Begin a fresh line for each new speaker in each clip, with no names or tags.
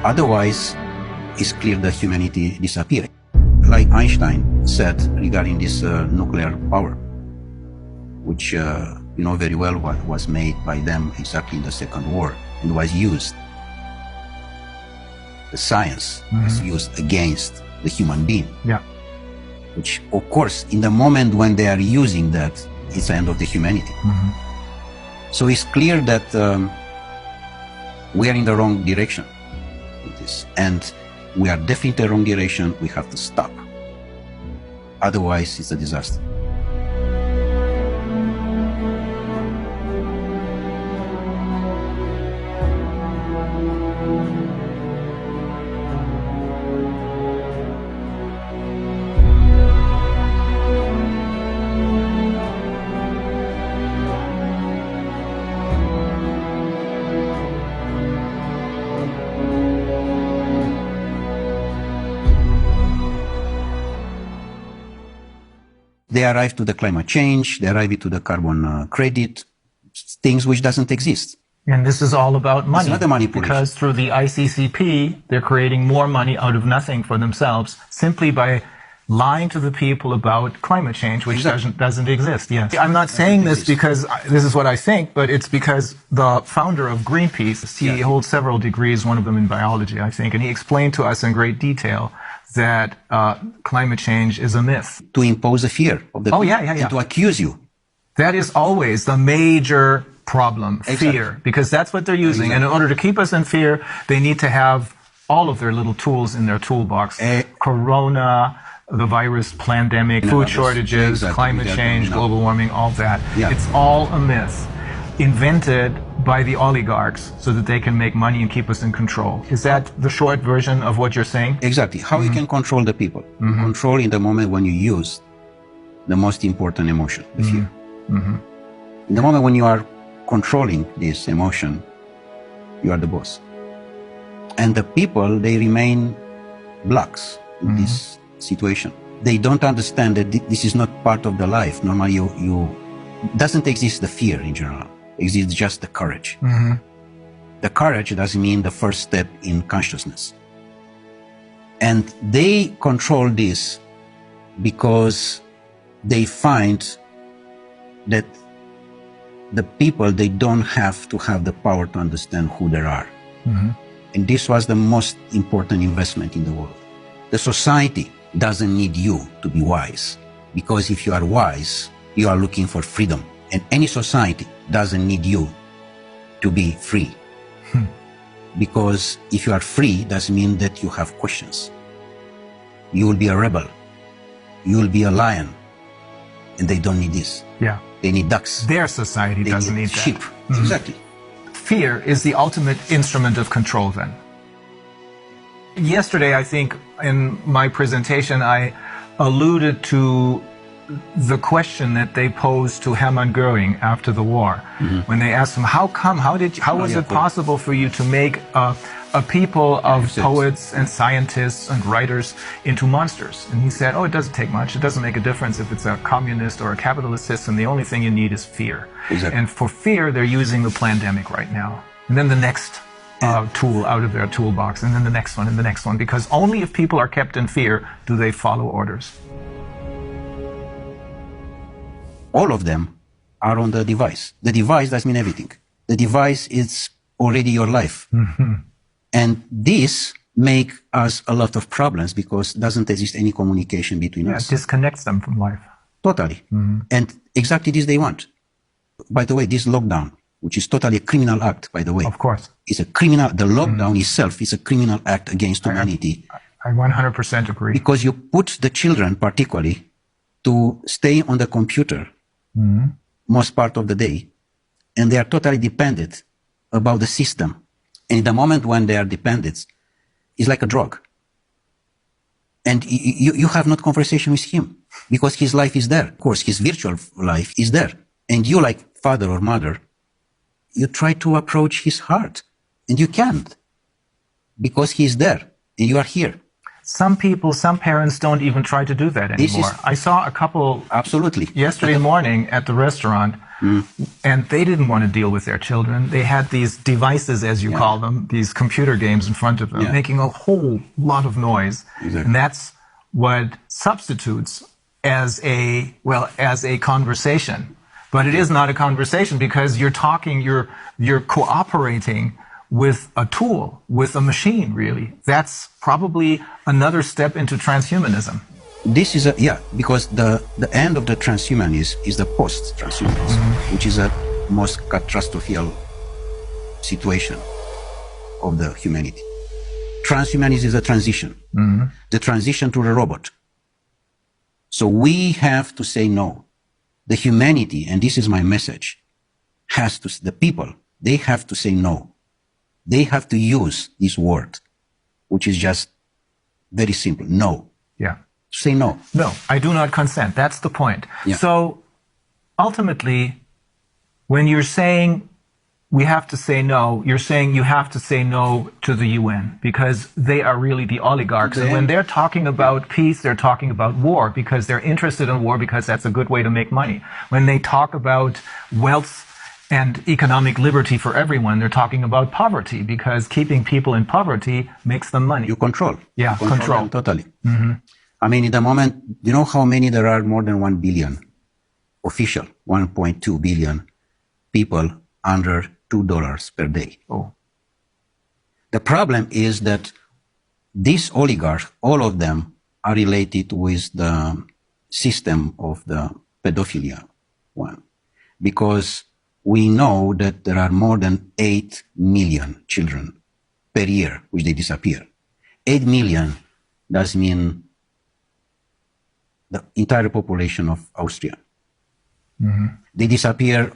Otherwise, it's clear that humanity disappears. Like Einstein said regarding this nuclear power, which you know very well what was made by them exactly in the Second War and was used. The science was used against the human being.
Yeah.
Which, of course, in the moment when they are using that, it's the end of the humanity. So it's clear that we are in the wrong direction with this. And we are definitely in the wrong direction. We have to stop. Otherwise, it's a disaster. They arrive to the climate change, they arrive to the carbon credit, things which doesn't exist.
And this is all about money.
It's not a manipulation.
Because through the ICCP, they're creating more money out of nothing for themselves simply by lying to the people about climate change, which doesn't exist. Yes. I'm not saying this because this is what I think, but it's because the founder of Greenpeace, he holds several degrees, one of them in biology, I think, and he explained to us in great detail that climate change is a myth.
To impose a fear of the people and to accuse you.
That is always the major problem, fear, because that's what they're using. And in order to keep us in fear, they need to have all of their little tools in their toolbox. Corona, the virus, pandemic, food shortages, climate change, global warming, all that. It's all a myth invented by the oligarchs so that they can make money and keep us in control. Is that the short version of what you're saying?
Exactly. How you can control the people. Control in the moment when you use the most important emotion, the fear. In the moment when you are controlling this emotion, you are the boss. And the people, they remain blocks in this situation. They don't understand that this is not part of the life. Normally, doesn't exist the fear in general. Exists just the courage. The courage doesn't mean the first step in consciousness. And they control this because they find that the people, they don't have to have the power to understand who they are. And this was the most important investment in the world. The society doesn't need you to be wise, because if you are wise, you are looking for freedom. And any society doesn't need you to be free. Because if you are free, doesn't mean that you have questions. You will be a rebel. You will be a lion. And they don't need this. They need ducks.
Their society doesn't need
sheep.
That.
Exactly.
Fear is the ultimate instrument of control then. Yesterday, I think, in my presentation, I alluded to the question that they posed to Hermann Göring after the war, when they asked him, how was it possible for you to make a people of poets and scientists and writers into monsters? And he said, oh, it doesn't take much. It doesn't make a difference if it's a communist or a capitalist system. The only thing you need is fear. And for fear, they're using the pandemic right now. And then the next tool out of their toolbox, and then the next one, and the next one, because only if people are kept in fear do they follow orders.
All of them are on the device. The device doesn't mean everything. The device is already your life. And this make us a lot of problems because doesn't exist any communication between us.
It disconnects them from life.
Totally. And exactly this they want. By the way, this lockdown, which is totally a criminal act, by the way.
Of course.
It's a criminal, the lockdown itself is a criminal act against humanity.
I 100% agree.
Because you put the children particularly to stay on the computer most part of the day, and they are totally dependent about the system. And in the moment when they are dependent, it's like a drug. And you have not conversation with him because his life is there. Of course, his virtual life is there. And you, like father or mother, you try to approach his heart, and you can't because he is there and you are here.
Some people, some parents don't even try to do that anymore. I saw a couple
absolutely
yesterday morning at the restaurant and they didn't want to deal with their children. They had these devices, as you call them, these computer games in front of them, making a whole lot of noise.
Exactly.
And that's what substitutes as a conversation. But it is not a conversation because you're talking, you're cooperating with a tool, with a machine, really. That's probably another step into transhumanism.
This is because the end of the transhumanism is the post-transhumanism, which is a most catastrophic situation of the humanity. Transhumanism is a transition, the transition to the robot. So we have to say no. The humanity, and this is my message, the people, they have to say no. They have to use this word, which is just very simple, no.
Yeah.
Say no.
No, I do not consent. That's the point.
Yeah.
So ultimately, when you're saying we have to say no, you're saying you have to say no to the UN because they are really the oligarchs. And when they're talking about peace, they're talking about war because they're interested in war because that's a good way to make money. When they talk about wealth and economic liberty for everyone, they're talking about poverty because keeping people in poverty makes them money.
You control.
Yeah,
you control them totally. I mean, in the moment, you know how many there are? More than 1 billion official, 1.2 billion people under $2 per day.
Oh.
The problem is that these oligarchs, all of them are related with the system of the pedophilia one, because we know that there are more than 8 million children per year which they disappear. 8 million does mean the entire population of Austria. They disappear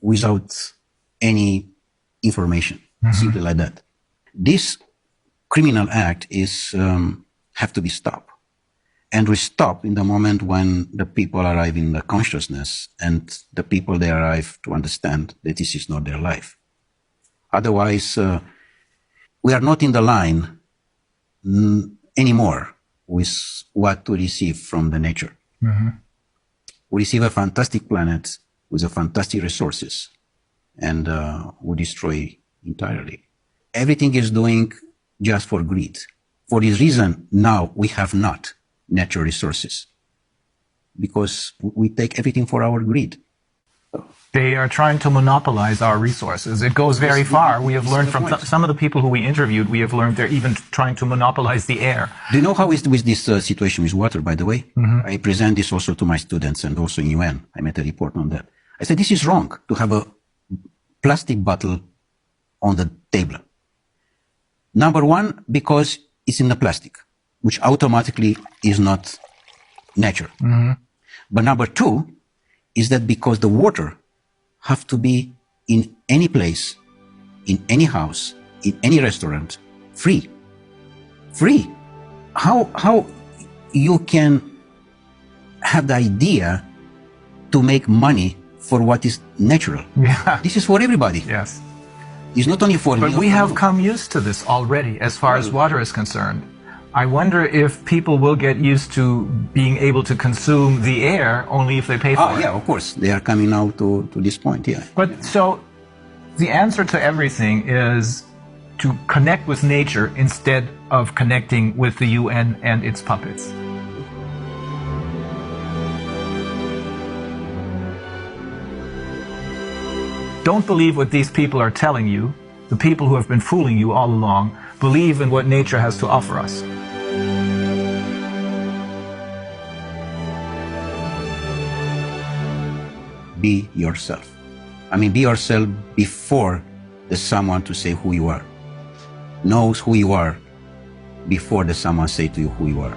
without any information, simply like that. This criminal act is have to be stopped. And we stop in the moment when the people arrive in the consciousness and the people they arrive to understand that this is not their life. Otherwise, we are not in the line anymore with what to receive from the nature. We receive a fantastic planet with a fantastic resources, and we destroy entirely. Everything is doing just for greed. For this reason, now we have not natural resources because we take everything for our greed.
They are trying to monopolize our resources. It goes very far. We have learned from some of the people who we interviewed, we have learned they're even trying to monopolize the air.
Do you know how is with this situation with water, by the way? I present this also to my students and also in UN. I made a report on that. I said, this is wrong to have a plastic bottle on the table. Number one, because it's in the plastic, which automatically is not natural. But number two is that because the water have to be in any place, in any house, in any restaurant, free. Free. How you can have the idea to make money for what is natural?
Yeah.
This is for everybody.
Yes.
It's not only for me.
But we have come used to this already as far as water is concerned. I wonder if people will get used to being able to consume the air only if they pay for it.
Yeah, of course. They are coming now to this point, yeah.
But so the answer to everything is to connect with nature instead of connecting with the UN and its puppets. Don't believe what these people are telling you. The people who have been fooling you all along. Believe in what nature has to offer us.
Be yourself. I mean, be yourself before there's someone to say who you are. Knows who you are before there's someone say to you who you are.